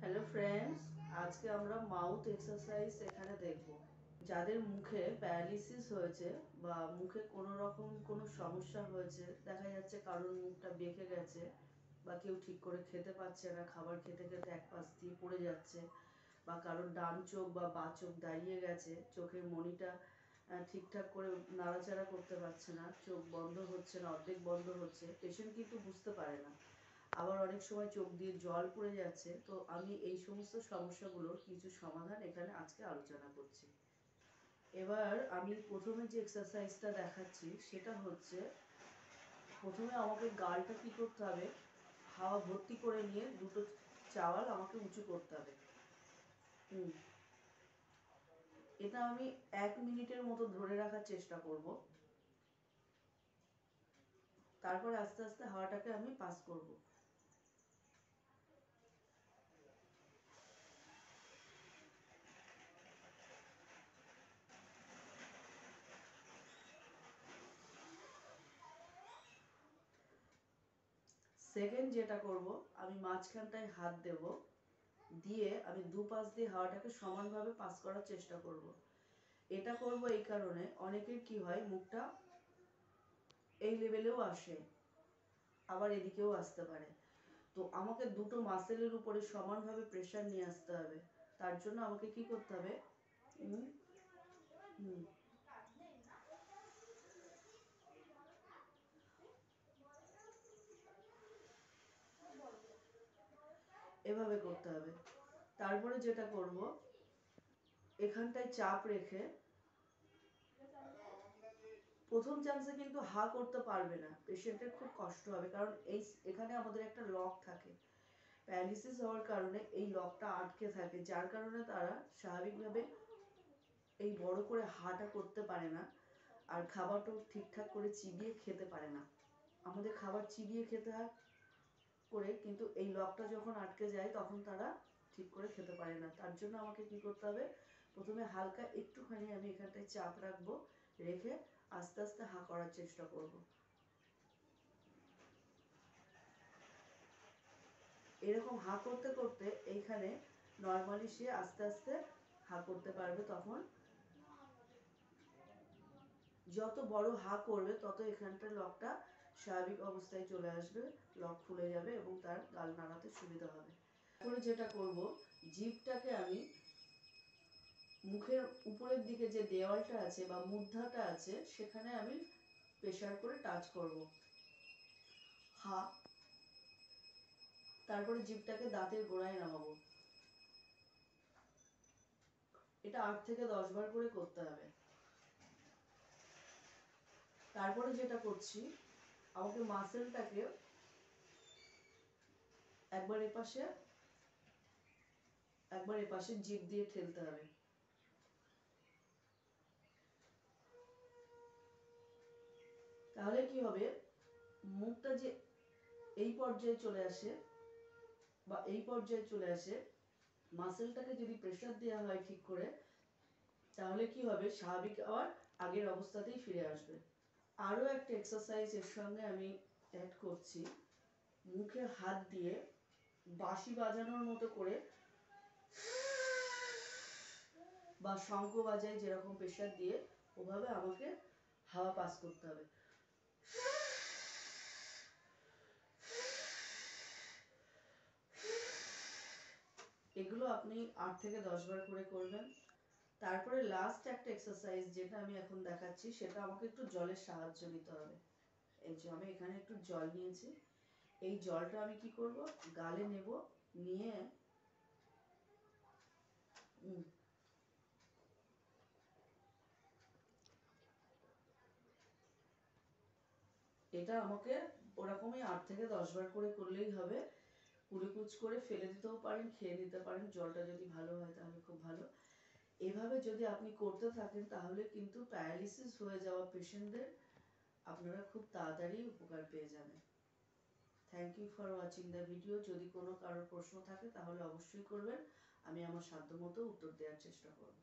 Hello friends, আজকে আমরা mouth exercise এখানে দেখব। যাদের মুখে প্যারালিসিস হয়েছে বা মুখে কোনো রকম কোনো সমস্যা হয়েছে, দেখা যাচ্ছে কারোর মুখটা বেঁকে গেছে বা কেউ ঠিক করে খেতে পারছে না, খাবার খেতে খেতে এক পাশ দিয়ে পড়ে যাচ্ছে, বা কারোর ডান চোখ বা বাঁ চোখ দাঁড়িয়ে গেছে, চোখের মণিটা ঠিকঠাক করে নাড়াচাড়া করতে পারছে না, চোখ বন্ধ হচ্ছে না, অর্ধেক বন্ধ হচ্ছে, পেশেন্ট কিন্তু বুঝতে পারে না। আবার অনেক সময় চোখ দিয়ে জল পড়ে যাচ্ছে। তো আমি এই সমস্ত সমস্যাগুলোর কিছু সমাধান এখানে আজকে আলোচনা করছি। এবার আমি প্রথমে যে এক্সারসাইজটা দেখাচ্ছি সেটা হচ্ছে, প্রথমে আমাকে গালটা কী করতে হবে, হাওয়া ভর্তি করে নিয়ে দুটো চাওয়াল আমাকে উঁচু করতে হবে। এটা আমি 1 মিনিটের মতো ধরে রাখার চেষ্টা করব। তারপরে আস্তে আস্তে হাওয়াটাকে আমি পাস করব। সেকেন্ড যেটা করব, আমি মাঝখানটায় হাত দেব, দিয়ে আমি দুপাশ দিয়ে হাওয়াটাকে সমানভাবে পাস করার চেষ্টা করব। এটা করব এই কারণে, অনেকের কি হয় মুখটা এই লেভেলেও আসে, আবার এদিকেও আসতে পারে। তো আমাকে দুটো মাসেলের উপরে সমানভাবে প্রেশার নিয়ে আসতে হবে। তার জন্য আমাকে কি করতে হবে, এভাবে করতে হবে। তারপরে যেটা করব, এখানটায় চাপ রেখে, প্রথম চান্সে কিন্তু হা করতে পারবে না, পেশেন্টের খুব কষ্ট হবে, কারণ এখানে আমাদের একটা লক থাকে। প্যারালিসিস হওয়ার কারণে এই লকটা আটকে থাকে, যার কারণে তারা স্বাভাবিকভাবে এই বড় করে হাটা করতে পারে না, আর খাবারটাও ঠিকঠাক করে চিবিয়ে খেতে পারে না। আমাদের খাবার চিবিয়ে খেতে হয় করে, কিন্তু এই লকটা যখন আটকে যায় তখন তারা ঠিক করে খেতে পারে না। তার জন্য আমাকে কি করতে হবে, প্রথমে হালকা একটুখানি আমি এখানটায় চাপ রাখবো, রেখে আস্তে আস্তে হা করার চেষ্টা করব। এরকম হা করতে করতে এইখানে নর্মালি সে আস্তে আস্তে হা করতে পারবে। তখন যত বড় হা করবে তত এখানটার লকটা স্বাভাবিক অবস্থায় চলে আসবে, লক খুলে যাবে এবং তার গাল নাড়াতে সুবিধা হবে। তারপরে যেটা করব, জিভটাকে আমি মুখের উপরের দিকে যে দেওয়ালটা আছে বা মূর্ধাটা আছে সেখানে আমি প্রেশার করে টাচ করব। হা, তারপরে জিভটাকে দাঁতের গোড়ায় নামাবো। এটা 8 থেকে 10 বার করে করতে হবে। তারপরে যেটা করছি, আমাকে মাসেলটাকে একবার এপাশে একবার এপাশে জিভ দিয়ে ঠেলতে হবে। তাহলে কি হবে, মুখটা যে এই পর্যায়ে চলে আসে বা এই পর্যায়ে চলে আসে, মাসেলটাকে যদি প্রেশার দেওয়া হয় ঠিক করে, তাহলে কি হবে, স্বাভাবিক আবার আগের অবস্থাতেই ফিরে আসবে। আরও একটা এক্সারসাইজ এর সঙ্গে আমি অ্যাড করছি, মুখে হাত দিয়ে বাঁশি বাজানোর মতো করে বা শঙ্খ বাজায় যেরকম প্রেশার দিয়ে, ওভাবে আমাকে হাওয়া পাস করতে হবে। এগুলো আপনি 8 থেকে 10 বার করে করবেন। তারপরে লাস্ট একটা এক্সারসাইজ যেটা আমি এখন দেখাচ্ছি, সেটা আমাকে একটু জলের সাহায্য নিতে হবে। এই যে আমি এখানে একটু জল নিয়েছি, এই জলটা আমি কি করব, গালে নেব, নিয়ে এটা আমাকে ওরকমই 8 থেকে 10 বার করে করলেই হবে। কুড়িকুচ করে ফেলে দিতেও পারেন, খেয়ে নিতে পারেন, জলটা যদি ভালো হয় তাহলে খুব ভালো। এভাবে যদি আপনি করতে থাকেন তাহলে কিন্তু প্যারালিসিস হয়ে যাওয়া পেশেন্টদের আপনারা খুব তাড়াতাড়ি উপকার পেয়ে যাবেন। Thank you for watching the video. যদি কোনো কারোর প্রশ্ন থাকে তাহলে অবশ্যই করবেন, আমি আমার সাধ্যমতো উত্তর দেওয়ার চেষ্টা করব।